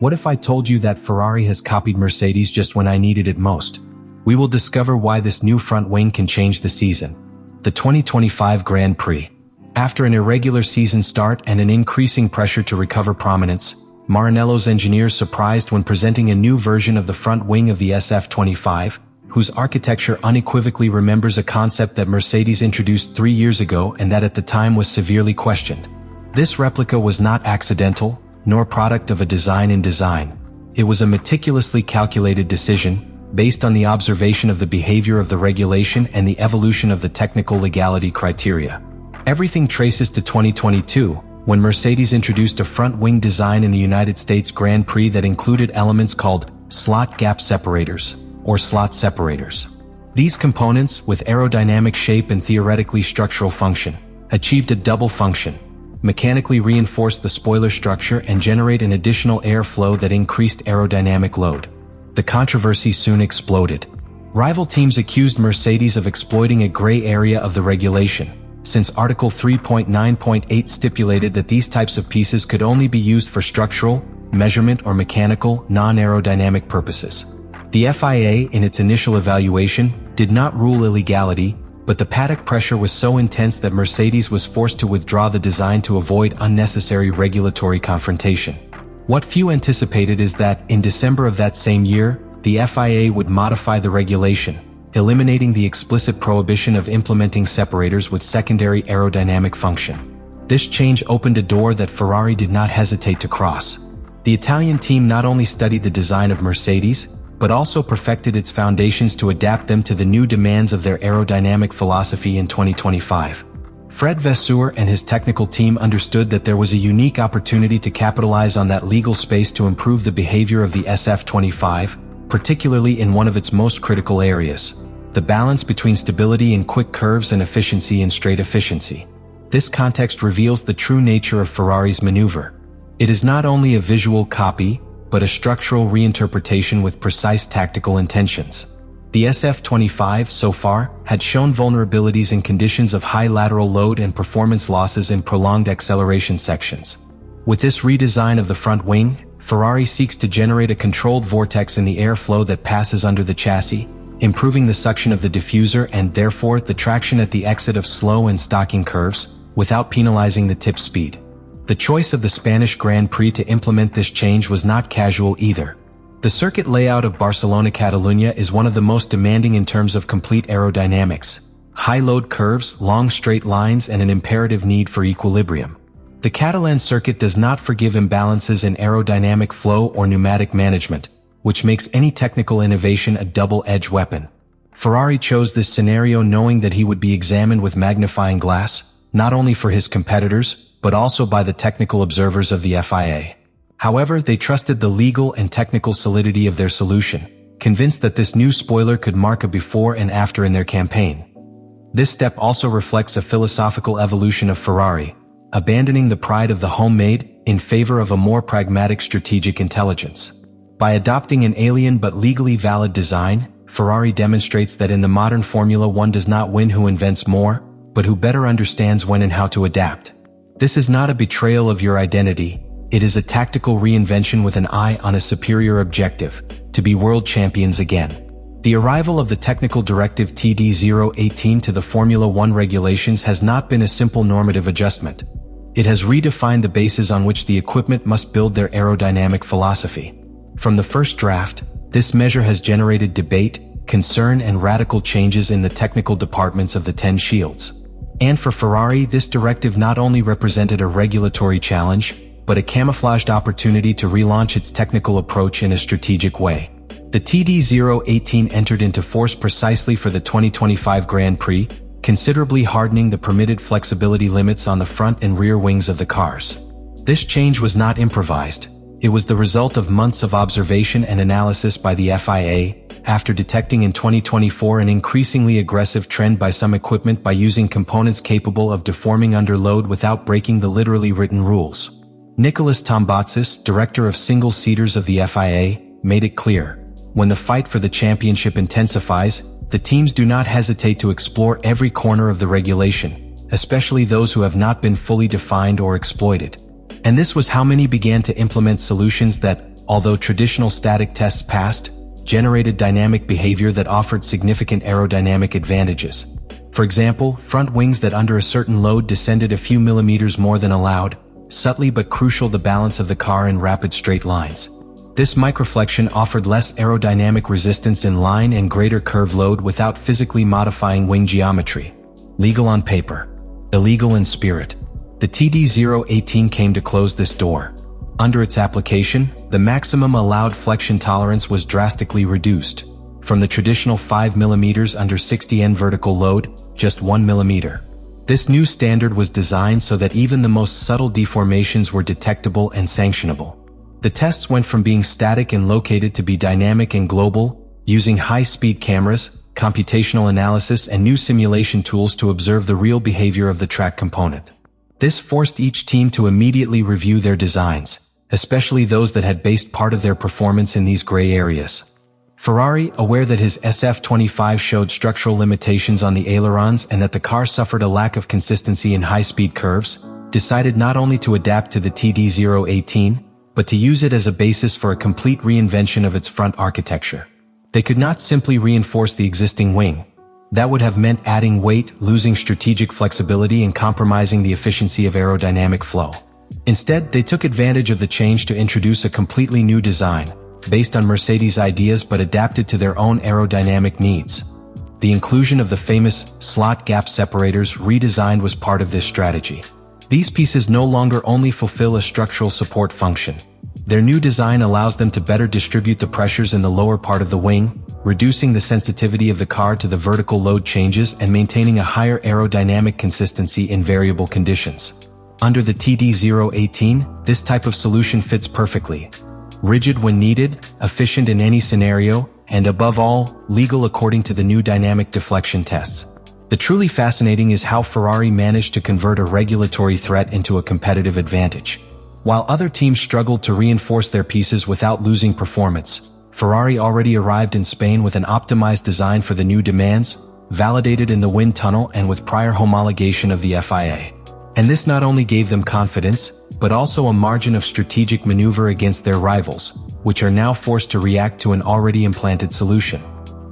What if I told you that Ferrari has copied Mercedes just when I needed it most? We will discover why this new front wing can change the season. The 2025 Grand Prix. After an irregular season start and an increasing pressure to recover prominence, Maranello's engineers surprised when presenting a new version of the front wing of the SF25, whose architecture unequivocally remembers a concept that Mercedes introduced 3 years ago and that at the time was severely questioned. This replica was not accidental, nor product of a design in design. It was a meticulously calculated decision, based on the observation of the behavior of the regulation and the evolution of the technical legality criteria. Everything traces to 2022, when Mercedes introduced a front wing design in the United States Grand Prix that included elements called slot gap separators, or slot separators. These components, with aerodynamic shape and theoretically structural function, achieved a double function: mechanically reinforce the spoiler structure and generate an additional airflow that increased aerodynamic load. The controversy soon exploded. Rival teams accused Mercedes of exploiting a gray area of the regulation, since Article 3.9.8 stipulated that these types of pieces could only be used for structural, measurement or mechanical, non-aerodynamic purposes. The FIA, in its initial evaluation, did not rule illegality, but the paddock pressure was so intense that Mercedes was forced to withdraw the design to avoid unnecessary regulatory confrontation. What few anticipated is that, in December of that same year, the FIA would modify the regulation, eliminating the explicit prohibition of implementing separators with secondary aerodynamic function. This change opened a door that Ferrari did not hesitate to cross. The Italian team not only studied the design of Mercedes, but also perfected its foundations to adapt them to the new demands of their aerodynamic philosophy in 2025. Fred Vasseur and his technical team understood that there was a unique opportunity to capitalize on that legal space to improve the behavior of the SF25, particularly in one of its most critical areas: the balance between stability in quick curves and efficiency in straight efficiency. This context reveals the true nature of Ferrari's maneuver. It is not only a visual copy, but a structural reinterpretation with precise tactical intentions. The SF25, so far, had shown vulnerabilities in conditions of high lateral load and performance losses in prolonged acceleration sections. With this redesign of the front wing, Ferrari seeks to generate a controlled vortex in the airflow that passes under the chassis, improving the suction of the diffuser and therefore the traction at the exit of slow and stocking curves, without penalizing the tip speed. The choice of the Spanish Grand Prix to implement this change was not casual either. The circuit layout of Barcelona-Catalunya is one of the most demanding in terms of complete aerodynamics: high load curves, long straight lines, and an imperative need for equilibrium. The Catalan circuit does not forgive imbalances in aerodynamic flow or pneumatic management, which makes any technical innovation a double-edged weapon. Ferrari chose this scenario knowing that he would be examined with magnifying glass, not only for his competitors, but also by the technical observers of the FIA. However, they trusted the legal and technical solidity of their solution, convinced that this new spoiler could mark a before and after in their campaign. This step also reflects a philosophical evolution of Ferrari, abandoning the pride of the homemade in favor of a more pragmatic strategic intelligence. By adopting an alien but legally valid design, Ferrari demonstrates that in the modern Formula One does not win who invents more, but who better understands when and how to adapt. This is not a betrayal of your identity. It is a tactical reinvention with an eye on a superior objective: to be world champions again. The arrival of the technical directive TD018 to the Formula One regulations has not been a simple normative adjustment. It has redefined the bases on which the equipment must build their aerodynamic philosophy. From the first draft, this measure has generated debate, concern, and radical changes in the technical departments of the 10 shields. And for Ferrari, this directive not only represented a regulatory challenge, but a camouflaged opportunity to relaunch its technical approach in a strategic way. The TD018 entered into force precisely for the 2025 Grand Prix, considerably hardening the permitted flexibility limits on the front and rear wings of the cars. This change was not improvised. It was the result of months of observation and analysis by the FIA, after detecting in 2024 an increasingly aggressive trend by some equipment by using components capable of deforming under load without breaking the literally written rules. Nicholas Tombatsis, director of single-seaters of the FIA, made it clear: when the fight for the championship intensifies, the teams do not hesitate to explore every corner of the regulation, especially those who have not been fully defined or exploited. And this was how many began to implement solutions that, although traditional static tests passed, generated dynamic behavior that offered significant aerodynamic advantages. For example, front wings that under a certain load descended a few millimeters more than allowed, subtly but crucial the balance of the car in rapid straight lines. This microflexion offered less aerodynamic resistance in line and greater curve load without physically modifying wing geometry. Legal on paper, illegal in spirit. The TD018 came to close this door. Under its application, the maximum allowed flexion tolerance was drastically reduced. From the traditional 5 mm under 60 N vertical load, just 1 mm. This new standard was designed so that even the most subtle deformations were detectable and sanctionable. The tests went from being static and located to be dynamic and global, using high-speed cameras, computational analysis, and new simulation tools to observe the real behavior of the track component. This forced each team to immediately review their designs, especially those that had based part of their performance in these gray areas. Ferrari, aware that his SF25 showed structural limitations on the ailerons and that the car suffered a lack of consistency in high-speed curves, decided not only to adapt to the TD018, but to use it as a basis for a complete reinvention of its front architecture. They could not simply reinforce the existing wing. That would have meant adding weight, losing strategic flexibility, and compromising the efficiency of aerodynamic flow. Instead, they took advantage of the change to introduce a completely new design, based on Mercedes' ideas but adapted to their own aerodynamic needs. The inclusion of the famous slot gap separators redesigned was part of this strategy. These pieces no longer only fulfill a structural support function. Their new design allows them to better distribute the pressures in the lower part of the wing, reducing the sensitivity of the car to the vertical load changes and maintaining a higher aerodynamic consistency in variable conditions. Under the TD018, this type of solution fits perfectly. Rigid when needed, efficient in any scenario, and above all, legal according to the new dynamic deflection tests. The truly fascinating is how Ferrari managed to convert a regulatory threat into a competitive advantage. While other teams struggled to reinforce their pieces without losing performance, Ferrari already arrived in Spain with an optimized design for the new demands, validated in the wind tunnel and with prior homologation of the FIA. And this not only gave them confidence, but also a margin of strategic maneuver against their rivals, which are now forced to react to an already implanted solution.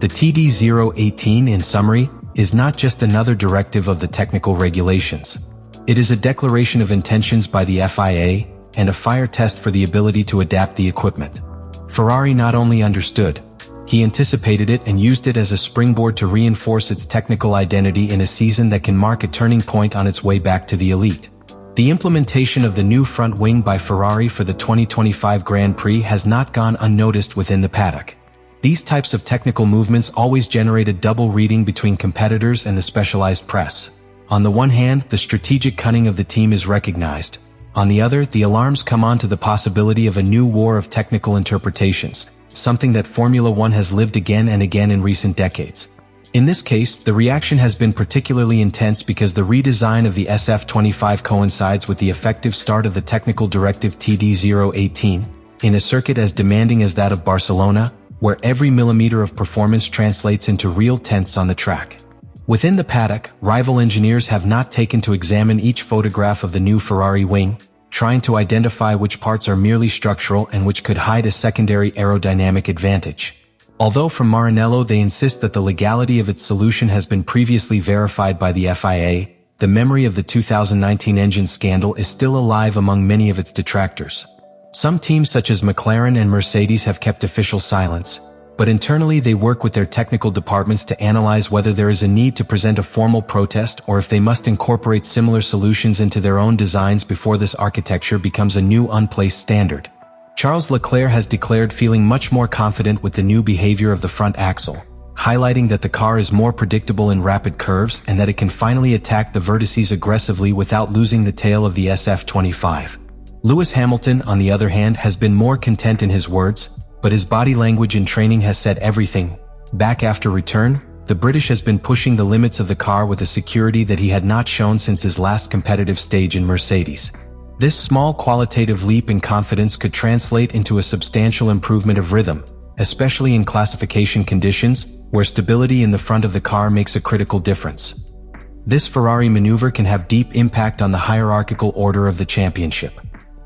The TD018, in summary, is not just another directive of the technical regulations. It is a declaration of intentions by the FIA and a fire test for the ability to adapt the equipment. Ferrari not only understood, he anticipated it and used it as a springboard to reinforce its technical identity in a season that can mark a turning point on its way back to the elite. The implementation of the new front wing by Ferrari for the 2025 Grand Prix has not gone unnoticed within the paddock. These types of technical movements always generate a double reading between competitors and the specialized press. On the one hand, the strategic cunning of the team is recognized. On the other, the alarms come on to the possibility of a new war of technical interpretations, something that Formula One has lived again and again in recent decades. In this case, the reaction has been particularly intense because the redesign of the SF25 coincides with the effective start of the technical directive TD018, in a circuit as demanding as that of Barcelona, where every millimeter of performance translates into real tenths on the track. Within the paddock, rival engineers have not taken to examine each photograph of the new Ferrari wing, trying to identify which parts are merely structural and which could hide a secondary aerodynamic advantage. Although from Maranello they insist that the legality of its solution has been previously verified by the FIA, the memory of the 2019 engine scandal is still alive among many of its detractors. Some teams such as McLaren and Mercedes have kept official silence, but internally they work with their technical departments to analyze whether there is a need to present a formal protest or if they must incorporate similar solutions into their own designs before this architecture becomes a new unplaced standard. Charles Leclerc has declared feeling much more confident with the new behavior of the front axle, highlighting that the car is more predictable in rapid curves and that it can finally attack the vertices aggressively without losing the tail of the SF25. Lewis Hamilton, on the other hand, has been more content in his words, but his body language and training has said everything. Back after return, the British has been pushing the limits of the car with a security that he had not shown since his last competitive stage in Mercedes. This small qualitative leap in confidence could translate into a substantial improvement of rhythm, especially in classification conditions, where stability in the front of the car makes a critical difference. This Ferrari maneuver can have deep impact on the hierarchical order of the championship.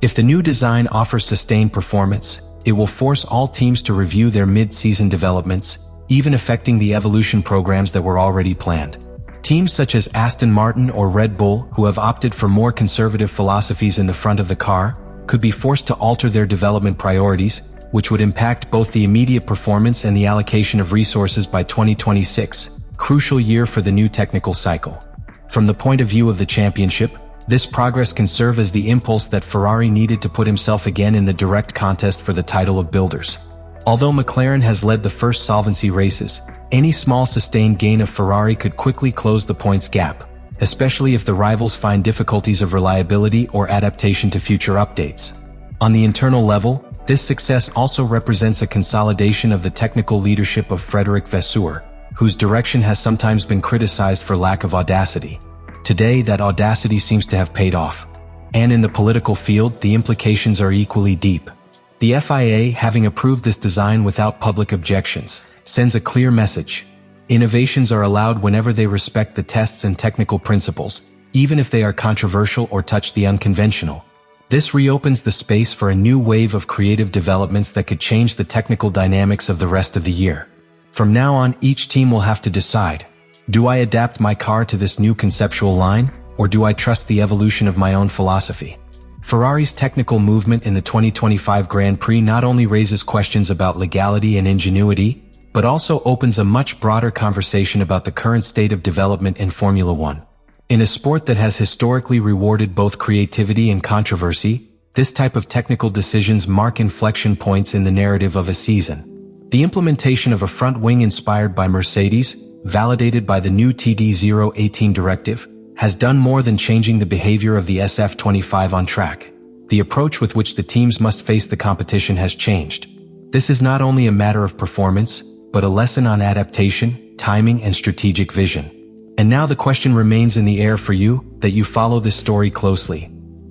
If the new design offers sustained performance, It will force all teams to review their mid-season developments, even affecting the evolution programs that were already planned. Teams such as Aston Martin or Red Bull, who have opted for more conservative philosophies in the front of the car, could be forced to alter their development priorities, which would impact both the immediate performance and the allocation of resources by 2026, crucial year for the new technical cycle. From the point of view of the championship, this progress can serve as the impulse that Ferrari needed to put himself again in the direct contest for the title of builders. Although McLaren has led the first solvency races, any small sustained gain of Ferrari could quickly close the points gap, especially if the rivals find difficulties of reliability or adaptation to future updates. On the internal level, this success also represents a consolidation of the technical leadership of Frederic Vasseur, whose direction has sometimes been criticized for lack of audacity. Today, that audacity seems to have paid off. And in the political field, the implications are equally deep. The FIA, having approved this design without public objections, sends a clear message. Innovations are allowed whenever they respect the tests and technical principles, even if they are controversial or touch the unconventional. This reopens the space for a new wave of creative developments that could change the technical dynamics of the rest of the year. From now on, each team will have to decide, do I adapt my car to this new conceptual line, or do I trust the evolution of my own philosophy? Ferrari's technical movement in the 2025 Grand Prix not only raises questions about legality and ingenuity, but also opens a much broader conversation about the current state of development in Formula One. In a sport that has historically rewarded both creativity and controversy, this type of technical decisions mark inflection points in the narrative of a season. The implementation of a front wing inspired by Mercedes, validated by the new TD018 directive, has done more than changing the behavior of the SF25 on track. The approach with which the teams must face the competition has changed. This is not only a matter of performance, but a lesson on adaptation, timing, and strategic vision. And now the question remains in the air for you, that you follow this story closely.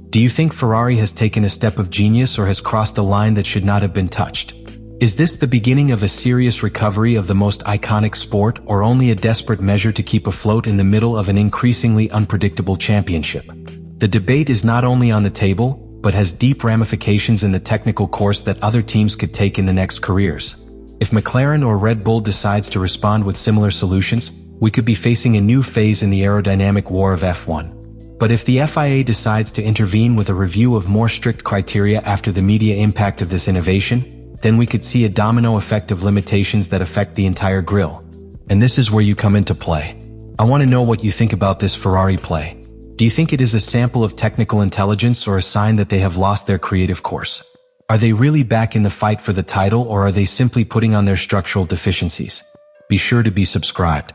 Do you think Ferrari has taken a step of genius or has crossed a line that should not have been touched? Is this the beginning of a serious recovery of the most iconic sport, or only a desperate measure to keep afloat in the middle of an increasingly unpredictable championship? The debate is not only on the table, but has deep ramifications in the technical course that other teams could take in the next careers. If McLaren or Red Bull decides to respond with similar solutions, we could be facing a new phase in the aerodynamic war of F1. But if the FIA decides to intervene with a review of more strict criteria after the media impact of this innovation, then we could see a domino effect of limitations that affect the entire grille. And this is where you come into play. I want to know what you think about this Ferrari play. Do you think it is a sample of technical intelligence or a sign that they have lost their creative course? Are they really back in the fight for the title, or are they simply putting on their structural deficiencies? Be sure to be subscribed.